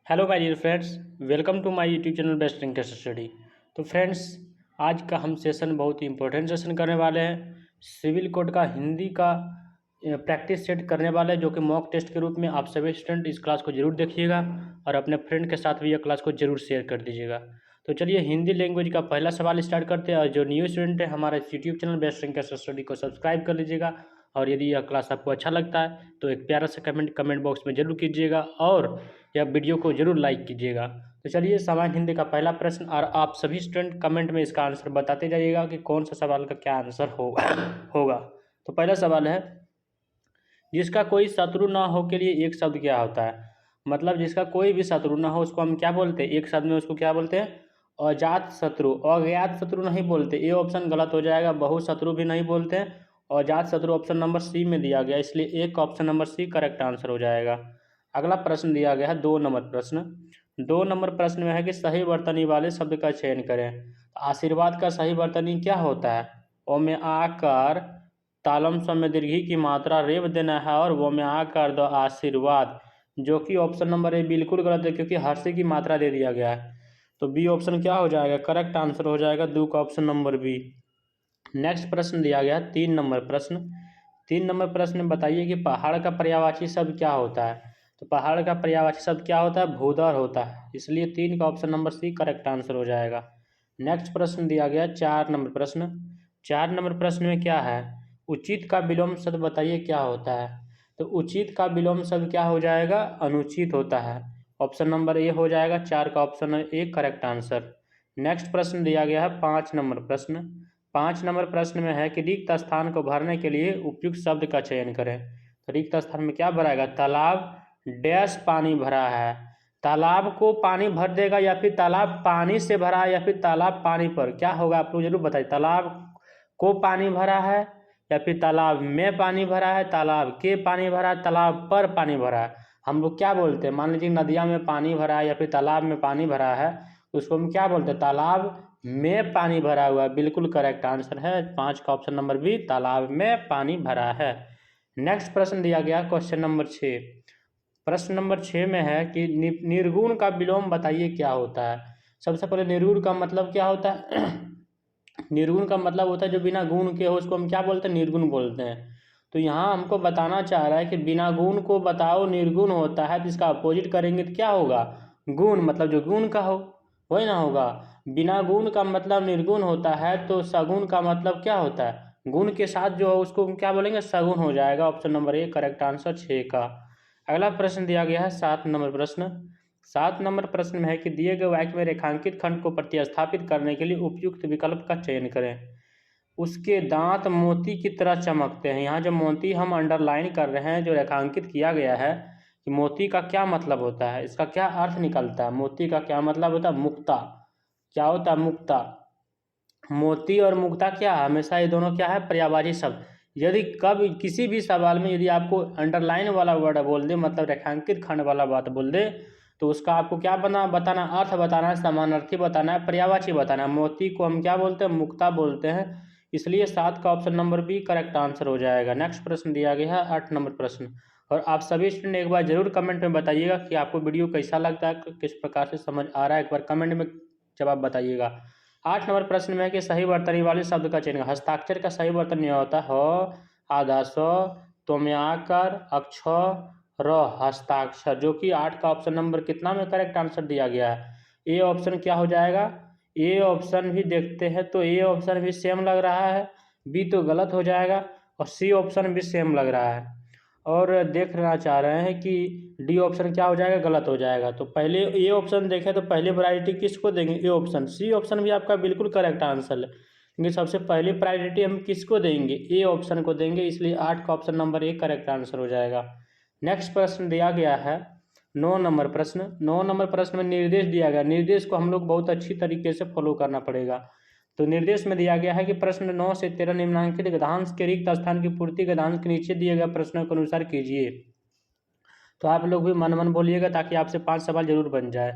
Hello my dear friends, welcome to my YouTube channel best English study. तो friends, आज का हम session बहुत ही इंपॉर्टेंट सेशन करने वाले हैं। सिविल कोड का हिंदी का प्रैक्टिस सेट करने वाले हैं, जो कि मॉक टेस्ट के रूप में आप सभी स्टूडेंट इस क्लास को जरूर देखिएगा और अपने फ्रेंड के साथ भी यह क्लास को जरूर शेयर कर दीजिएगा। तो चलिए हिंदी लैंग्वेज का पहला सवाल स्टार्ट करते हैं। और जो न्यू स्टूडेंट है, हमारे YouTube channel best English study को सब्सक्राइब कर लीजिएगा। और यदि यह क्लास आपको अच्छा लगता है तो एक प्यारा सा कमेंट बॉक्स में जरूर कीजिएगा और यह वीडियो को जरूर लाइक कीजिएगा। तो चलिए सामान्य हिंदी का पहला प्रश्न, और आप सभी स्टूडेंट कमेंट में इसका आंसर बताते जाइएगा कि कौन सा सवाल का क्या आंसर होगा। तो पहला सवाल है, जिसका कोई शत्रु ना हो के लिए एक शब्द क्या होता है। मतलब जिसका कोई भी शत्रु ना हो उसको हम क्या बोलते हैं, एक शब्द में उसको क्या बोलते हैं, अजात शत्रु। अज्ञात शत्रु नहीं बोलते, ये ऑप्शन गलत हो जाएगा। बहु शत्रु भी नहीं बोलते हैं। अजात शत्रु ऑप्शन नंबर सी में दिया गया, इसलिए एक option number C correct answer हो जाएगा। अगला प्रश्न दिया गया है 2 नंबर प्रश्न। 2 नंबर प्रश्न में है कि सही वर्तनी वाले शब्द का चयन करें। आशीर्वाद का सही वर्तनी क्या होता है। ओ में आकार तालम स्व में दीर्घी की मात्रा रेव देना है और वो में आकार दो आशीर्वाद, जो कि ऑप्शन नंबर ए बिल्कुल गलत है क्योंकि हर्षी की मात्रा दे दिया गया है। तो बी ऑप्शन क्या हो जाएगा, करेक्ट आंसर हो जाएगा दो का ऑप्शन नंबर बी। नेक्स्ट प्रश्न दिया गया 3 नंबर प्रश्न। 3 नंबर प्रश्न में बताइए कि पहाड़ का पर्यायवाची शब्द क्या होता है। तो पहाड़ का पर्यायवाची शब्द क्या होता है, भूधर होता है, इसलिए 3 का option number C correct answer हो जाएगा। नेक्स्ट प्रश्न दिया गया 4 नंबर प्रश्न। 4 नंबर प्रश्न में क्या है, उचित का विलोम शब्द बताइए क्या होता है। तो उचित का विलोम शब्द क्या हो जाएगा, अनुचित होता है। ऑप्शन नंबर ए हो जाएगा 4 का option A correct answer. Next प्रश्न दिया गया है 5 नंबर प्रश्न। 5 नंबर प्रश्न में है कि रिक्त स्थान को भरने के लिए उपयुक्त शब्द का चयन करें। तो रिक्त स्थान में क्या भराएगा, तालाब डैश पानी भरा है। तालाब को पानी भर देगा या फिर तालाब पानी से भरा है या फिर तालाब पानी पर, क्या होगा आप लोग जरूर बताइए। तालाब को पानी भरा है या फिर तालाब में पानी भरा है, तालाब के पानी भरा है, तालाब पर पानी भरा है। हम लोग क्या बोलते हैं, मान लीजिए नदिया में पानी भरा है या फिर तालाब में पानी भरा है, तो उसको हम क्या बोलते हैं, तालाब में पानी भरा हुआ है। बिल्कुल करेक्ट आंसर है 5 का ऑप्शन नंबर बी, तालाब में पानी भरा है। नेक्स्ट प्रश्न दिया गया क्वेश्चन नंबर 6। प्रश्न नंबर 6 में है कि निर्गुण का विलोम बताइए क्या होता है। सबसे पहले निर्गुण का मतलब क्या होता है निर्गुण का मतलब होता है जो बिना गुण के हो उसको हम क्या बोलते हैं, निर्गुण बोलते हैं। तो यहाँ हमको बताना चाह रहा है कि बिना गुण को बताओ निर्गुण होता है, तो इसका अपोजिट करेंगे तो क्या होगा, गुण, मतलब जो गुण का हो वही ना होगा। बिना गुण का मतलब निर्गुण होता है, तो सगुण का मतलब क्या होता है, गुण के साथ जो है उसको हम क्या बोलेंगे, सगुण हो जाएगा। Option number A correct answer 6 का। अगला प्रश्न दिया गया है 7 नंबर प्रश्न। 7 नंबर प्रश्न में है कि दिए गए वाक्य में रेखांकित खंड को प्रतिस्थापित करने के लिए उपयुक्त विकल्प का चयन करें। उसके दांत मोती की तरह चमकते हैं। यहाँ जो मोती हम अंडरलाइन कर रहे हैं, जो रेखांकित किया गया है कि मोती का क्या मतलब होता है, इसका क्या अर्थ निकलता है। मोती का क्या मतलब होता है, मुक्ता। क्या होता है, मुक्ता। मोती और मुक्ता क्या है, हमेशा ये दोनों क्या है, पर्यायवाची शब्द। यदि कब किसी भी सवाल में यदि आपको अंडरलाइन वाला वर्ड बोल दे, मतलब रेखांकित खंड वाला बात बोल दे, तो उसका आपको क्या बताना, अर्थ बताना है, समानार्थी बताना है, पर्यायवाची बताना है। मोती को हम क्या बोलते हैं, मुक्ता बोलते हैं, इसलिए 7 का option number B correct answer हो जाएगा। नेक्स्ट प्रश्न दिया गया है 8 नंबर प्रश्न। और आप सभी स्टूडेंट एक बार जरूर कमेंट में बताइएगा कि आपको वीडियो कैसा लगता है, किस प्रकार से समझ आ रहा है, एक बार कमेंट में जवाब बताइएगा। 8 नंबर प्रश्न में है कि सही वर्तनी वाले शब्द का चयन। हस्ताक्षर का सही वर्तन यह होता है ह आधा स, तो में आकार, अक्ष, र, हस्ताक्षर, जो कि 8 का ऑप्शन नंबर कितना में करेक्ट आंसर दिया गया है। ए ऑप्शन क्या हो जाएगा, ए ऑप्शन भी देखते हैं तो ए ऑप्शन भी सेम लग रहा है, बी तो गलत हो जाएगा और सी ऑप्शन भी सेम लग रहा है। और देखना चाह रहे हैं कि डी ऑप्शन क्या हो जाएगा, गलत हो जाएगा। तो पहले ए ऑप्शन देखें तो पहले प्रायोरिटी किसको देंगे, ए ऑप्शन। सी ऑप्शन भी आपका बिल्कुल करेक्ट आंसर है, लेकिन सबसे पहले प्रायोरिटी हम किसको देंगे, ए ऑप्शन को देंगे, इसलिए 8 का option number A correct answer हो जाएगा। नेक्स्ट प्रश्न दिया गया है 9 नंबर प्रश्न। 9 नंबर प्रश्न में निर्देश दिया गया, निर्देश को हम लोग बहुत अच्छी तरीके से फॉलो करना पड़ेगा। तो निर्देश में दिया गया है कि प्रश्न 9 से 13 निम्नलिखित गद्यांश के रिक्त स्थान की पूर्ति गद्यांश के नीचे दिए गए प्रश्नों के अनुसार कीजिए। तो आप लोग भी मन मन बोलिएगा ताकि आपसे 5 सवाल जरूर बन जाए।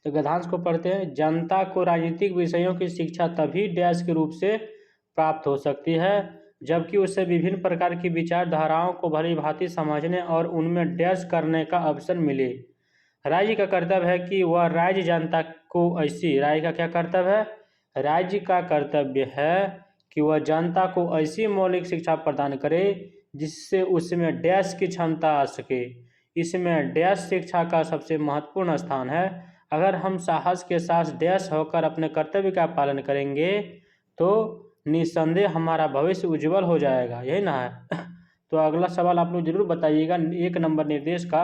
तो गद्यांश को पढ़ते हैं। जनता को राजनीतिक विषयों की शिक्षा तभी डैश के रूप से प्राप्त हो सकती है जबकि उसे विभिन्न प्रकार की विचारधाराओं को भली भांति समझने और उनमें डैश करने का अवसर मिले। राज्य का कर्तव्य है कि वह राज्य जनता को ऐसी, राज्य का क्या कर्तव्य है? राज्य का कर्तव्य है कि वह जनता को ऐसी मौलिक शिक्षा प्रदान करे जिससे उसमें डैश की क्षमता आ सके। इसमें डैश शिक्षा का सबसे महत्वपूर्ण स्थान है। अगर हम साहस के साथ डैश होकर अपने कर्तव्य का पालन करेंगे तो निस्संदेह हमारा भविष्य उज्जवल हो जाएगा। यही ना है। तो अगला सवाल आप लोग जरूर बताइएगा। 1 नंबर निर्देश का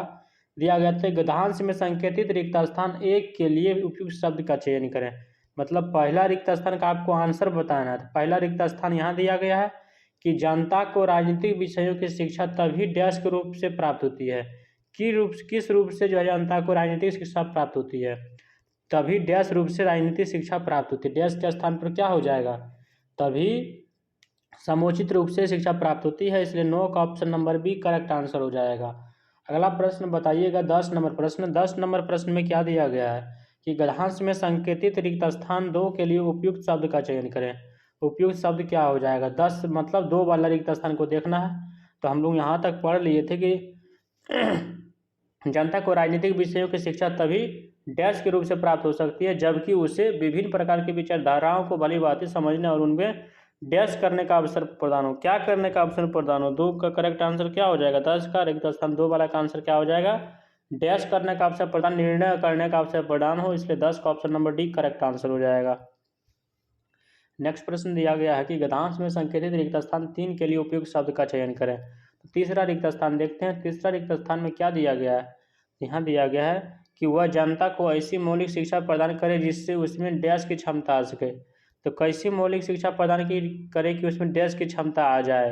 दिया गया था, गद्यांश में संकेतित रिक्त स्थान एक के लिए उपयुक्त शब्द का चयन करें। मतलब पहला रिक्त स्थान का आपको आंसर बताना है। पहला रिक्त स्थान यहाँ दिया गया है कि जनता को राजनीतिक विषयों की शिक्षा तभी डैश के रूप से प्राप्त होती है। किस रूप से जो है जनता को राजनीतिक शिक्षा प्राप्त होती है? तभी डैश रूप से राजनीतिक शिक्षा प्राप्त होती है। डैश के स्थान पर क्या हो जाएगा? तभी समुचित रूप से शिक्षा प्राप्त होती है। इसलिए नो का option number B correct answer हो जाएगा। अगला प्रश्न बताइएगा 10 नंबर प्रश्न। 10 नंबर प्रश्न में क्या दिया गया है कि गद्यांश में संकेतित रिक्त स्थान 2 के लिए उपयुक्त शब्द का चयन करें। उपयुक्त शब्द क्या हो जाएगा? 10 मतलब 2 वाला रिक्त स्थान को देखना है। तो हम लोग यहाँ तक पढ़ लिए थे कि जनता को राजनीतिक विषयों की शिक्षा तभी डैश के रूप से प्राप्त हो सकती है जबकि उसे विभिन्न प्रकार की विचारधाराओं को भली भांति समझने और उनमें डैश करने का अवसर प्रदान हो। क्या करने का अवसर प्रदान हो? 2 का करेक्ट आंसर क्या हो जाएगा? 10 का रिक्त स्थान 2 वाला का आंसर क्या हो जाएगा? डैश करने का अवसर प्रदान, निर्णय करने का अवसर प्रदान हो। इसलिए 10 का option number D correct answer हो जाएगा। नेक्स्ट प्रश्न दिया गया है कि गद्यांश में संकेतित रिक्त स्थान 3 के लिए उपयुक्त शब्द का चयन करें। तो तीसरा रिक्त स्थान देखते हैं। तीसरा रिक्त स्थान में क्या दिया गया है? यहाँ दिया गया है कि वह जनता को ऐसी मौलिक शिक्षा प्रदान करे जिससे उसमें डैश की क्षमता आ सके। तो कैसी मौलिक शिक्षा प्रदान करे कि उसमें डैश की क्षमता आ जाए?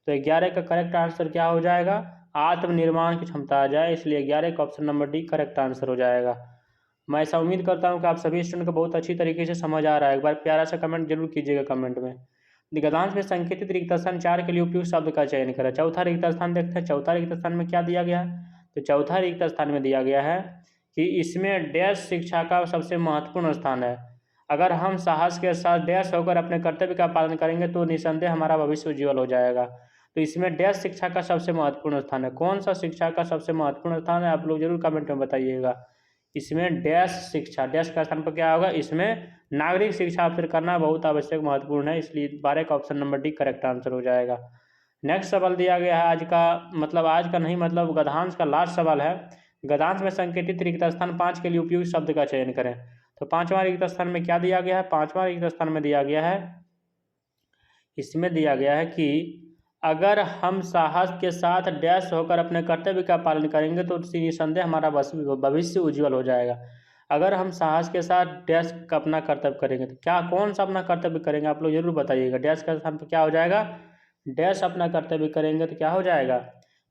तो 11 का करेक्ट आंसर क्या हो जाएगा? आत्मनिर्माण की क्षमता आ जाए। इसलिए 11 का option number D correct answer हो जाएगा। मैं ऐसा उम्मीद करता हूँ कि आप सभी स्टूडेंट को बहुत अच्छी तरीके से समझ आ रहा है। एक बार प्यारा सा कमेंट जरूर कीजिएगा कमेंट में। गद्यांश में संकेतित रिक्त स्थान 4 के लिए उपयुक्त शब्द का चयन करें। चौथा रिक्त स्थान देखते हैं। चौथा रिक्त स्थान में क्या दिया गया है? तो चौथा रिक्त स्थान में दिया गया है कि इसमें डैश शिक्षा का सबसे महत्वपूर्ण स्थान है। अगर हम साहस के साथ डैश होकर अपने कर्तव्य का पालन करेंगे तो निस्संदेह हमारा भविष्य उज्ज्वल हो जाएगा। तो इसमें डैश शिक्षा का सबसे महत्वपूर्ण स्थान है। कौन सा शिक्षा का सबसे महत्वपूर्ण स्थान है? आप लोग जरूर कमेंट में बताइएगा। इसमें डैश शिक्षा, डैश का स्थान पर क्या होगा? इसमें नागरिक शिक्षा अवसर करना बहुत आवश्यक महत्वपूर्ण है। इसलिए 12 का option number D correct answer हो जाएगा। नेक्स्ट सवाल दिया गया है आज का, मतलब आज का नहीं, मतलब गद्यांश का लास्ट सवाल है। गद्यांश में संकेतित रिक्त स्थान 5 के लिए उपयुक्त शब्द का चयन करें। तो 5वां रिक्त स्थान में क्या दिया गया है? 5वां रिक्त स्थान में दिया गया है, इसमें दिया गया है कि अगर हम साहस के साथ डैश होकर अपने कर्तव्य का पालन करेंगे तो निसंदेह हमारा भविष्य उज्जवल हो जाएगा। अगर हम साहस के साथ डैश का अपना कर्तव्य करेंगे तो क्या, कौन सा अपना कर्तव्य करेंगे? आप लोग जरूर बताइएगा। डैश का स्थान पर क्या हो जाएगा? डैश अपना कर्तव्य करेंगे तो क्या हो जाएगा?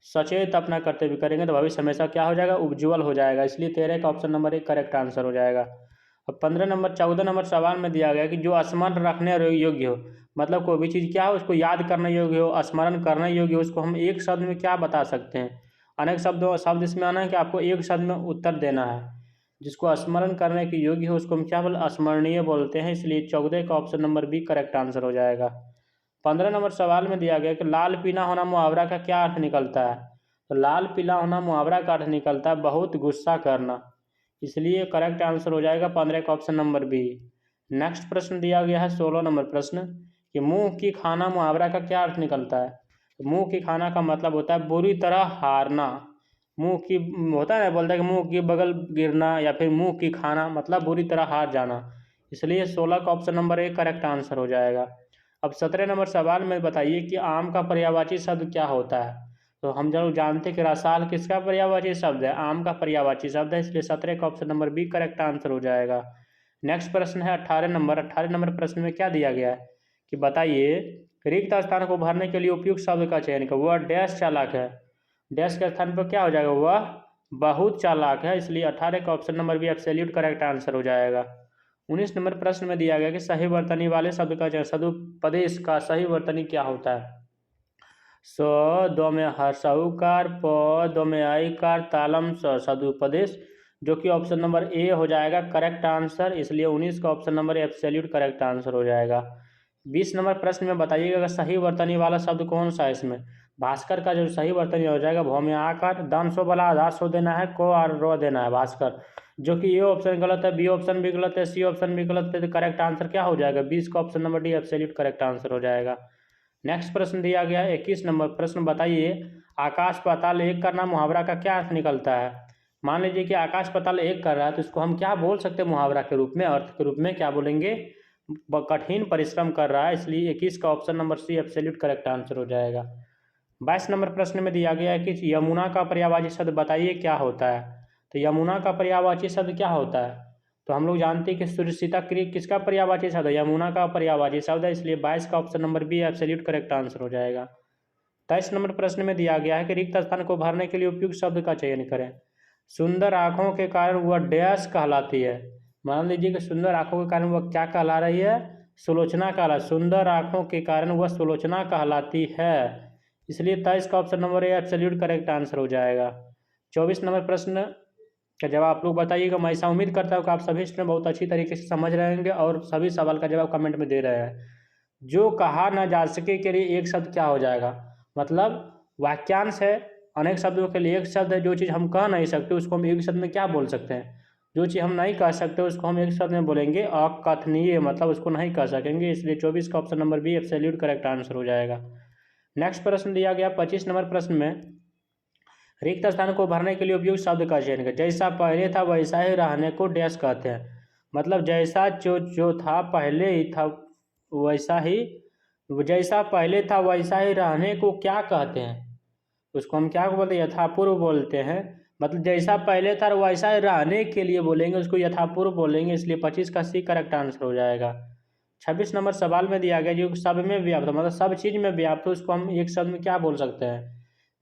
सचेत अपना कर्तव्य करेंगे तो भविष्य हमेशा क्या हो जाएगा? उज्जवल हो जाएगा। इसलिए 13 का ऑप्शन नंबर 1 करेक्ट आंसर हो जाएगा। अब 14 नंबर सवाल में दिया गया कि जो स्मरण रखने योग्य हो, मतलब कोई भी चीज़ क्या हो उसको याद करने योग्य हो, स्मरण करने योग्य हो, उसको हम एक शब्द में क्या बता सकते हैं? अनेक शब्द इसमें आना है कि आपको एक शब्द में उत्तर देना है। जिसको स्मरण करने की योग्य हो उसको हम क्या बोल, स्मरणीय बोलते हैं। इसलिए 14 का option number B correct answer हो जाएगा। 15 नंबर सवाल में दिया गया कि लाल पीला होना मुहावरा का क्या अर्थ निकलता है? तो लाल पीला होना मुहावरा का अर्थ निकलता है बहुत गुस्सा करना। इसलिए करेक्ट आंसर हो जाएगा 15 का ऑप्शन नंबर बी। नेक्स्ट प्रश्न दिया गया है 16 नंबर प्रश्न कि मुंह की खाना मुहावरा का क्या अर्थ निकलता है? तो मुंह की खाना का मतलब होता है बुरी तरह हारना। मुंह की होता है ना, बोलता है कि मुंह की बगल गिरना या फिर मुंह की खाना, मतलब बुरी तरह हार जाना। इसलिए 16 का ऑप्शन नंबर 1 करेक्ट आंसर हो जाएगा। अब 17 नंबर सवाल में बताइए कि आम का पर्यायवाची शब्द क्या होता है? तो हम जरूर जानते हैं कि रसाल किसका पर्यायवाची शब्द है? आम का पर्यायवाची शब्द है। इसलिए 17 का option number B correct answer हो जाएगा। नेक्स्ट प्रश्न है 18 नंबर। 18 नंबर प्रश्न में क्या दिया गया है कि बताइए रिक्त स्थान को भरने के लिए उपयुक्त शब्द का चयन करें। वह डैश चालाक है। डैश के स्थान पर क्या हो जाएगा? वह बहुत चालाक है। इसलिए 18 का option number B absolute correct answer हो जाएगा। 19 नंबर प्रश्न में दिया गया कि सही वर्तनी वाले शब्द का चयन, सदुपदेश का सही वर्तनी क्या होता है? स दो में हर्षउकार, प दो में आईकार, तालम स सदुपदेश, जो कि ऑप्शन नंबर ए हो जाएगा करेक्ट आंसर। इसलिए 19 का option number absolute correct answer हो जाएगा। 20 नंबर प्रश्न में बताइएगा कि सही वर्तनी वाला शब्द कौन सा है इसमें? भास्कर का जो सही वर्तन यह हो जाएगा भौम्याकार। दंशो बला आधार सो देना है, को और रो देना है भास्कर, जो कि ये ऑप्शन गलत है, बी ऑप्शन भी गलत है, सी ऑप्शन भी गलत है। तो करेक्ट आंसर क्या हो जाएगा? 20 का option number D absolute correct answer हो जाएगा। नेक्स्ट प्रश्न दिया गया है 21 नंबर प्रश्न, बताइए आकाश पाताल एक करना मुहावरा का क्या अर्थ निकलता है? मान लीजिए कि आकाश पाताल एक कर रहा है, तो इसको हम क्या बोल सकते हैं मुहावरा के रूप में, अर्थ के रूप में क्या बोलेंगे? कठिन परिश्रम कर रहा है, इसलिए 21 का option number C absolute correct answer हो जाएगा। 22 नंबर प्रश्न में दिया गया है कि यमुना का पर्यायवाची शब्द बताइए क्या होता है? तो यमुना का पर्यायवाची शब्द क्या होता है? तो हम लोग जानते हैं कि सुरसिता क्रिया किसका पर्यायवाची शब्द है? यमुना का पर्यायवाची शब्द है, इसलिए 22 का option number B absolute correct answer हो जाएगा। 23 नंबर प्रश्न में दिया गया है कि रिक्त स्थान को भरने के लिए उपयुक्त शब्द का चयन करें। सुंदर आँखों के कारण वह डैश कहलाती है। मान लीजिए कि सुंदर आँखों के कारण वह क्या कहला रही है? सुलोचना कहला। सुंदर आँखों के कारण वह सुलोचना कहलाती है, इसलिए 23 का option number A absolute correct answer हो जाएगा। 24 नंबर प्रश्न का जवाब आप लोग बताइएगा। मैं ऐसा उम्मीद करता हूँ कि आप सभी स्टूडेंट बहुत अच्छी तरीके से समझ रहे होंगे और सभी सवाल का जवाब कमेंट में दे रहे हैं। जो कहा न जा सके के लिए एक शब्द क्या हो जाएगा? मतलब वाक्यांश है, अनेक शब्दों के लिए एक शब्द है। जो चीज़ हम कह नहीं सकते उसको हम एक शब्द में क्या बोल सकते हैं? जो चीज़ हम नहीं कह सकते उसको हम एक शब्द में बोलेंगे अकथनीय, मतलब उसको नहीं कह सकेंगे, इसलिए 24 का option number B absolute correct answer हो जाएगा। नेक्स्ट प्रश्न दिया गया 25 नंबर प्रश्न में, रिक्त स्थान को भरने के लिए उपयुक्त शब्द का चयन करें। जैसा पहले था वैसा ही रहने को डैश कहते हैं। मतलब जैसा जो था पहले ही था वैसा ही, जैसा पहले था वैसा ही रहने को क्या कहते हैं? उसको हम क्या बोलते हैं? यथापूर्व बोलते हैं। मतलब जैसा पहले था वैसा ही रहने के लिए बोलेंगे, उसको यथापूर्व बोलेंगे, इसलिए 25 का सी करेक्ट आंसर हो जाएगा। 26 नंबर सवाल में दिया गया जो सब में व्याप्त, मतलब सब चीज़ में व्याप्त, उसको हम एक शब्द में क्या बोल सकते हैं?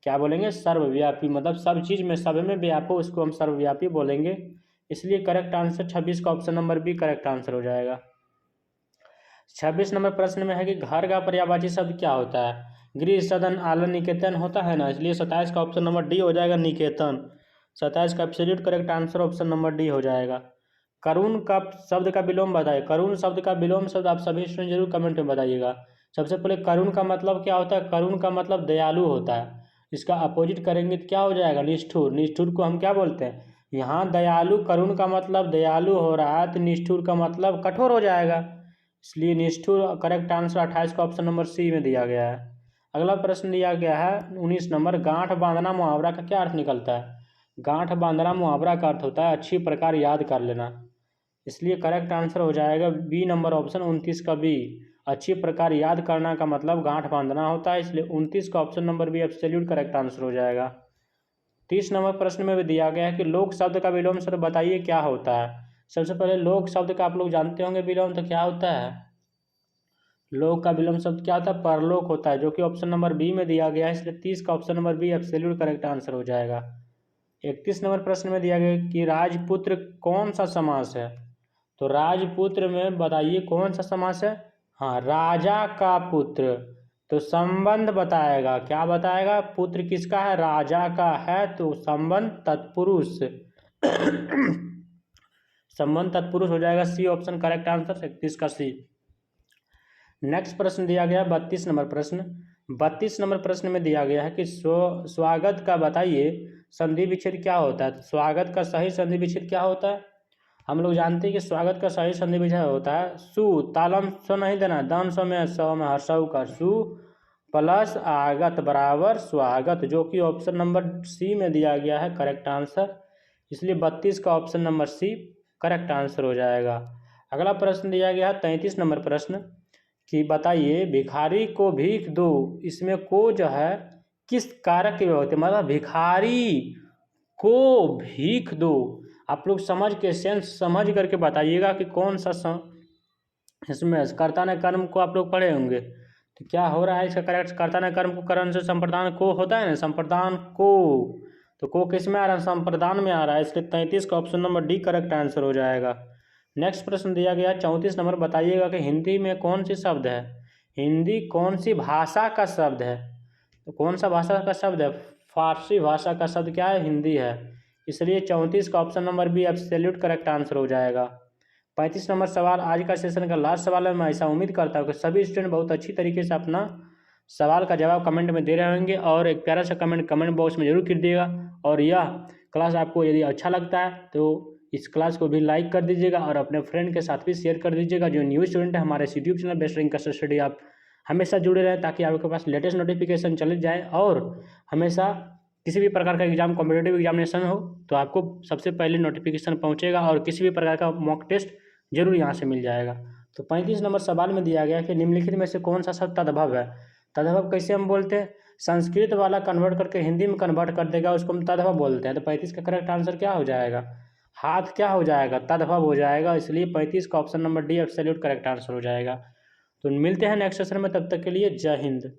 क्या बोलेंगे? सर्वव्यापी। मतलब सब चीज़ में सब में व्याप हो उसको हम सर्वव्यापी बोलेंगे, इसलिए करेक्ट आंसर 26 का option number B correct answer हो जाएगा। 26 नंबर प्रश्न में है कि घर का पर्यायवाची शब्द क्या होता है? गृह, सदन, आलन, निकेतन होता है ना, इसलिए 27 का ऑप्शन नंबर डी हो जाएगा निकेतन। 27 का absolute correct answer option number D हो जाएगा। करुण का शब्द का विलोम बताइए। करुण शब्द का विलोम शब्द आप सभी स्टूडेंट जरूर कमेंट में बताइएगा। सबसे पहले करुण का मतलब क्या होता है? करुण का मतलब दयालु होता है। इसका अपोजिट करेंगे तो क्या हो जाएगा? निष्ठुर। निष्ठुर को हम क्या बोलते हैं? यहाँ दयालु, करुण का मतलब दयालु हो रहा है, तो निष्ठुर का मतलब कठोर हो जाएगा, इसलिए निष्ठुर करेक्ट आंसर 28 का ऑप्शन नंबर सी में दिया गया है। अगला प्रश्न दिया गया है 19 नंबर, गांठ बांधना मुहावरा का क्या अर्थ निकलता है? गांठ बांधना मुहावरा का अर्थ होता है अच्छी प्रकार याद कर लेना, इसलिए करेक्ट आंसर हो जाएगा बी नंबर ऑप्शन 29 का बी। अच्छी प्रकार याद करना का मतलब गांठ बांधना होता है, इसलिए 29 का option number B absolute correct answer हो जाएगा। 30 नंबर प्रश्न में भी दिया गया है कि लोक शब्द का विलोम शब्द बताइए क्या होता है? सबसे पहले लोक शब्द का आप लोग जानते होंगे विलोम तो क्या होता है? लोक का विलोम शब्द क्या होता है? परलोक होता है, जो कि ऑप्शन नंबर बी में दिया गया है, इसलिए 30 का option number B absolute correct answer हो जाएगा। 31 नंबर प्रश्न में दिया गया कि राजपुत्र कौन सा समास है? तो राजपुत्र में बताइए कौन सा समास है? हाँ, राजा का पुत्र। तो संबंध बताएगा, क्या बताएगा? पुत्र किसका है? राजा का है, तो संबंध तत्पुरुष संबंध तत्पुरुष हो जाएगा, सी ऑप्शन करेक्ट आंसर 31 का सी। नेक्स्ट प्रश्न दिया गया 32 नंबर प्रश्न। 32 नंबर प्रश्न में दिया गया है कि स्वागत का बताइए संधि विच्छेद क्या होता है? स्वागत का सही संधि विच्छेद क्या होता है? हम लोग जानते हैं कि स्वागत का सही संधि विच्छेद होता है सु, तालम सो नहीं देना, दान सौ में सौ में हर्षऊ का सु प्लस आगत बराबर स्वागत, जो कि ऑप्शन नंबर सी में दिया गया है करेक्ट आंसर, इसलिए 32 का option number C correct answer हो जाएगा। अगला प्रश्न दिया गया है 33 नंबर प्रश्न कि बताइए भिखारी को भीख दो, इसमें को जो है किस कारक के होते, मतलब भिखारी को भीख दो, आप लोग समझ के सेंस समझ करके बताइएगा कि कौन सा इसमें कर्ता ने कर्म को आप लोग पढ़े होंगे, तो क्या हो रहा है इसका करेक्ट? कर्ता ने कर्म को करण से संप्रदान को होता है ना, संप्रदान को, तो को किस में आ रहा है? संप्रदान में आ रहा है, इसलिए 33 का option number D correct answer हो जाएगा। नेक्स्ट प्रश्न दिया गया 34 नंबर, बताइएगा कि हिंदी में कौन सी शब्द है? हिंदी कौन सी भाषा का शब्द है? तो कौन सा भाषा का शब्द है? फारसी भाषा का शब्द क्या है? हिंदी है, इसलिए 34 का option number B absolute correct answer हो जाएगा। 35 नंबर सवाल आज का सेशन का लास्ट सवाल है। मैं ऐसा उम्मीद करता हूँ कि सभी स्टूडेंट बहुत अच्छी तरीके से अपना सवाल का जवाब कमेंट में दे रहे होंगे, और एक प्यारा सा कमेंट बॉक्स में ज़रूर कर दिएगा। और यह क्लास आपको यदि अच्छा लगता है तो इस क्लास को भी लाइक कर दीजिएगा और अपने फ्रेंड के साथ भी शेयर कर दीजिएगा। जो न्यू स्टूडेंट है हमारे YouTube channel best rank study, आप हमेशा जुड़े रहें ताकि आपके पास लेटेस्ट नोटिफिकेशन चले जाए, और हमेशा किसी भी प्रकार का एग्जाम, कॉम्पिटेटिव एग्जामिनेशन हो तो आपको सबसे पहले नोटिफिकेशन पहुंचेगा, और किसी भी प्रकार का मॉक टेस्ट जरूर यहाँ से मिल जाएगा। तो 35 नंबर सवाल में दिया गया कि निम्नलिखित में से कौन सा शब्द तद्भव है। तद्भव कैसे हम बोलते हैं, संस्कृत वाला कन्वर्ट करके हिंदी में कन्वर्ट कर देगा, उसको हम तद्भव बोलते हैं। तो 35 का करेक्ट आंसर क्या हो जाएगा, हाथ क्या हो जाएगा, तद्भव हो जाएगा। इसलिए 35 का option number D absolute correct answer हो जाएगा। तो मिलते हैं नेक्स्ट सेशन में, तब तक के लिए जय हिंद।